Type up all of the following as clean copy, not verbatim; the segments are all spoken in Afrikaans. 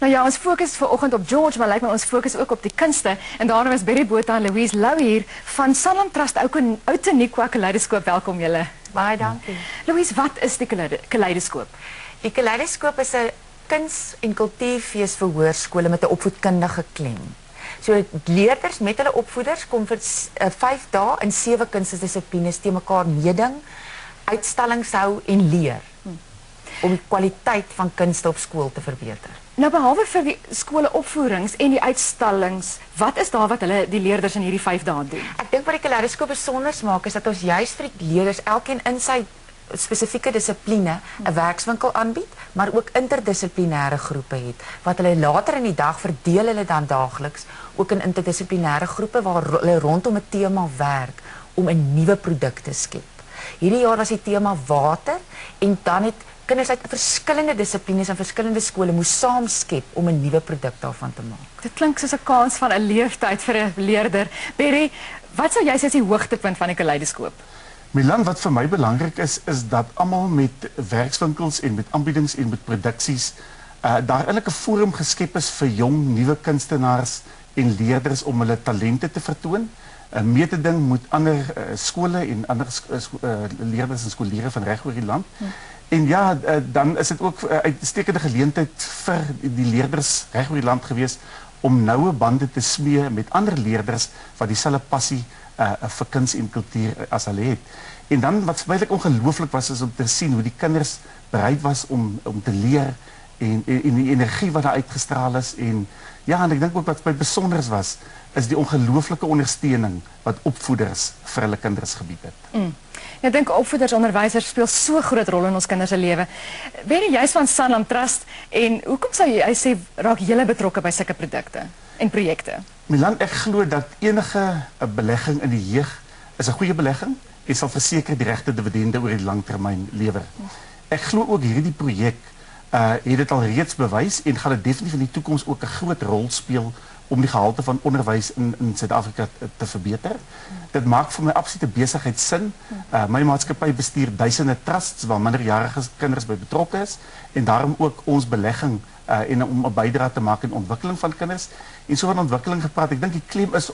Nou ja, ons fokus vanoggend op George, maar lyk my ons fokus ook op die kunste. En daarom is Berry Botha en Louise Lou hier van Sanlam Trust Outeniqua Kaleidoskoop. Welkom julle. Baie dankie. Louise, wat is die Kaleidoskoop? Die Kaleidoskoop is 'n kuns- en kultuurfees vir hoërskole met 'n opvoedkundige klem. So leerders met hulle opvoeders kom vir 5 dae in 7 kunstdissiplines te mekaar meeding, uitstallings hou en leer. Om die kwaliteit van kunste op skool te verbeter. Nou behalwe vir die skoolopvoerings en die uitstallings, wat is daar wat hulle die leerders in hierdie 5 dae doen? Ek dink wat die Kaleidoskoop besonder maak is dat ons juist vir die leerders elkeen in sy spesifieke dissipline 'n werkswinkel aanbied, maar ook interdissiplinêre groepe het wat hulle later in die dag verdeel hulle dan daagliks ook in interdissiplinêre groepe waar hulle rondom 'n tema werk om 'n nuwe produk te skep. Hierdie jaar was die tema water en dan het kinders uit verskillende dissiplines en verskillende skole moes saam skep om 'n nuwe produk daarvan te maak. Dit klink soos 'n kans van 'n leeftyd vir 'n leerder. Berry, wat sou jy sê is die hoogtepunt van die Kaleidoskoop? Milan, wat vir my belangrik is dat almal met werkswinkels en met aanbiedings en met produksies daar eintlik 'n forum geskep is vir jong nuwe kunstenaars en leerders om hulle talente te vertoon. Mee te ding met ander skole en ander leerders en skoolleerders van reg oor die land. En ja, dan is dit ook 'n uitstekende geleentheid vir die leerders reg oor die land gewees om noue bande te smee met ander leerders wat dieselfde passie vir kuns en kultuur as hulle het. En dan wat vir my ongelooflik was is om te sien hoe die kinders bereid was om te leer en die energie wat daar uitgestraal is en ja, en ek dink ook wat my besonder was is die ongelooflike ondersteuning wat opvoeders vir hulle kinders gebied het. Ek dink opvoeders, onderwysers speel so groot rol in ons kinders se lewe. Berry, jy's van Sanlam Trust en hoekom sou jy sê raak julle betrokke by sulke produkte en projekte? Milan, ek glo dat enige belegging in die jeug is 'n goeie belegging en sal verseker die regte dividende oor die langtermyn lewer. Ek glo ook hierdie projek het dit al reeds bewys en gaan dit definitief in die toekoms ook 'n groot rol speel om die gehalte van onderwys in Suid-Afrika te verbeter. Dit maak vir my absolute besigheid sin. My maatskappy bestuur duisende trusts waar minderjarige kinders by betrokke is en daarom ook ons belegging en om 'n bydrae te maak in ontwikkeling van kinders. En so van ontwikkeling gepraat, ek dink die klem is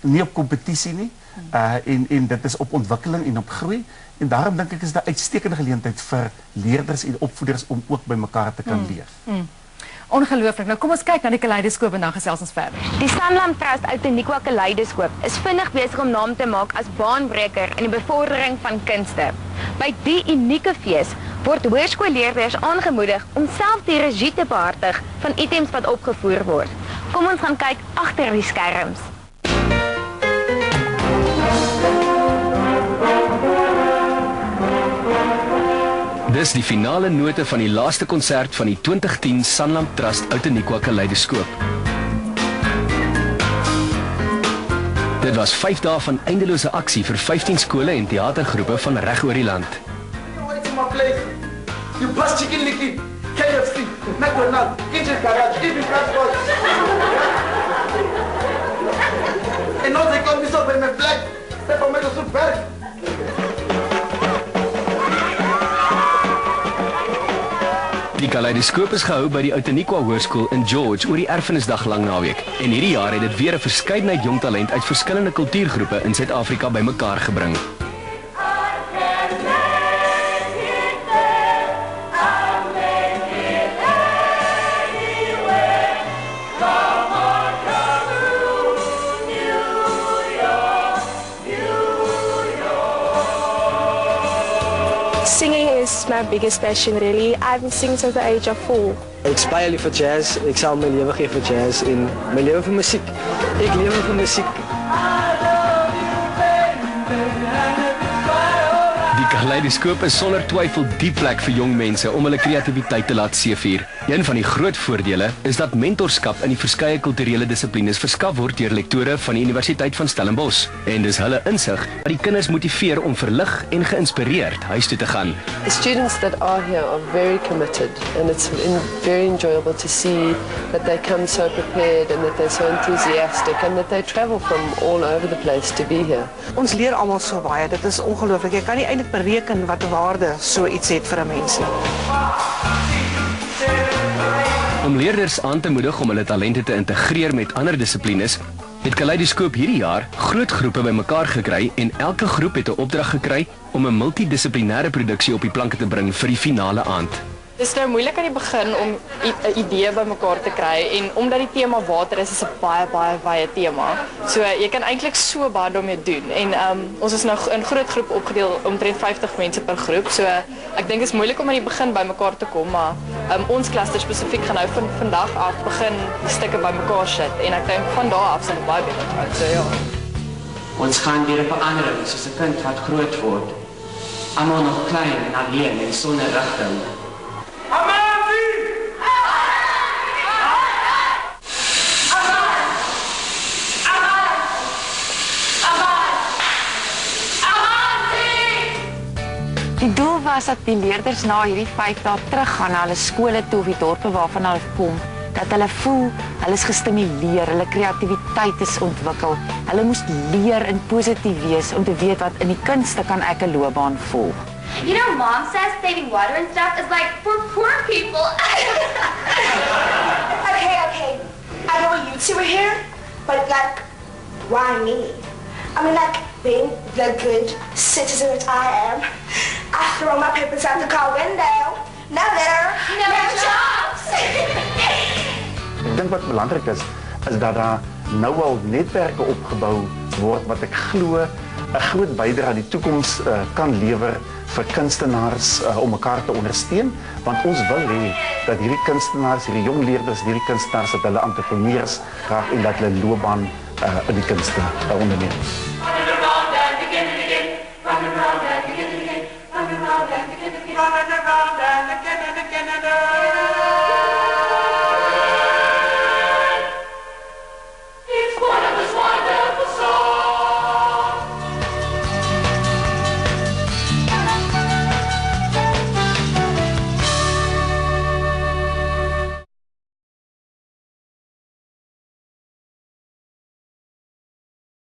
nie op kompetisie nie. En dit is op ontwikkeling en op groei. En daarom dink ek is dit 'n uitstekende geleentheid vir leerders en opvoeders om ook by mekaar te kan leer. Ongelooflik. Nou kom ons kyk na die Kaleidoskoop en dan gesels ons verder. Die Sanlam Trust Outeniqua Kaleidoskoop is vinnig besig om naam te maak as baanbreker in die bevordering van kunste. By die unieke fees word hoërskoolleerders aangemoedig om self die regie te behartig van items wat opgevoer word. Kom ons gaan kyk agter die skerms. Dis die finale note van die laaste konsert van die 2010 Sanlam Trust Outeniqua Kaleidoskoop. Dit was 5 dae van eindelose aksie vir 15 skole en teatergroepe van reg oor die land. You bust chicken liquid, KFC, McDonald's, Kitchen Garage, even transport. En nou they call me so by my flag, step on my soup berg. Die Kaleidoskoop is gehou by die Outeniqua Hoërskool in George oor die Erfenisdag lang naweek. En hierdie jaar het dit weer 'n verskeidenheid jong talent uit verskillende kultuurgroepe in Suid-Afrika bymekaar gebring. Singing is my biggest passion really. I've been singing since the age of 4. Ek speel lief vir jazz, ek sal my lewe gee vir jazz en my lewe vir musiek. Ek lewe vir musiek. Die Kaleidoskoop is sonder twyfel die plek vir jong mense om hulle kreatiwiteit te laat seevier. Een van die groot voordele is dat mentorskap in die verskeie kulturele dissiplines verskaf word deur lektore van die Universiteit van Stellenbosch. En dis hulle insig wat die kinders motiveer om verlig en geïnspireerd huis toe te gaan. The students that are here are very committed and it's very enjoyable to see that they come so prepared and that they're so enthusiastic and that they travel from all over the place to be here. Ons leer almal so baie, dit is ongelooflik. Jy kan nie eintlik bereken wat waarde so iets het vir 'n mens nie. Om leerders aan te moedig om hulle talente te integreer met ander dissiplines, het Kaleidoskoop hierdie jaar groot groepe bymekaar gekry en elke groep het 'n opdrag gekry om 'n multidissiplinêre produksie op die planke te bring vir die finale aand. Het is nou moeilik aan die begin om 'n idee bymekaar te kry en omdat die tema water is 'n baie wye tema. So jy kan eintlik so baie daarmee doen en ons is nou in groot groep opgedeel, omtrent 50 mense per groep. So ek dink dit is moeilik om aan die begin bymekaar te kom, maar ons kluster spesifiek gaan nou van vandag af begin die stukke bymekaar sit en ek dink van daar af sal dit baie beter gaan. So ja. Ons gaan deur 'n verandering soos 'n kind wat groot word. Almal nog klein en alleen en sonder rigting. Die doel was dat die leerders na hierdie 5 dae teruggaan na hulle skole toe of die dorpe waarvan hulle kom, dat hulle voel hulle is gestimuleer, hulle kreatiwiteit is ontwikkel. Hulle moes leer en positief wees om te weet wat in die kunste kan ek 'n loopbaan volg. You know, Mom says saving water and stuff is like for poor people. Okay. I know you two are here, but like, why me? I mean, like, being the good citizen that I am, I throw my papers out the car window. No litter, no jobs. Ek dink wat belangrik is dat daar nou al netwerke opgebou word wat ek glo 'n groot bydrae aan die toekoms kan lewer vir kunstenaars om mekaar te ondersteun, want ons wil hê dat hierdie kunstenaars, hierdie jong leerders, hierdie kunstenaars dat hulle entrepreneurs raak en dat hulle loopbaan in die kunste onderneem. Run around and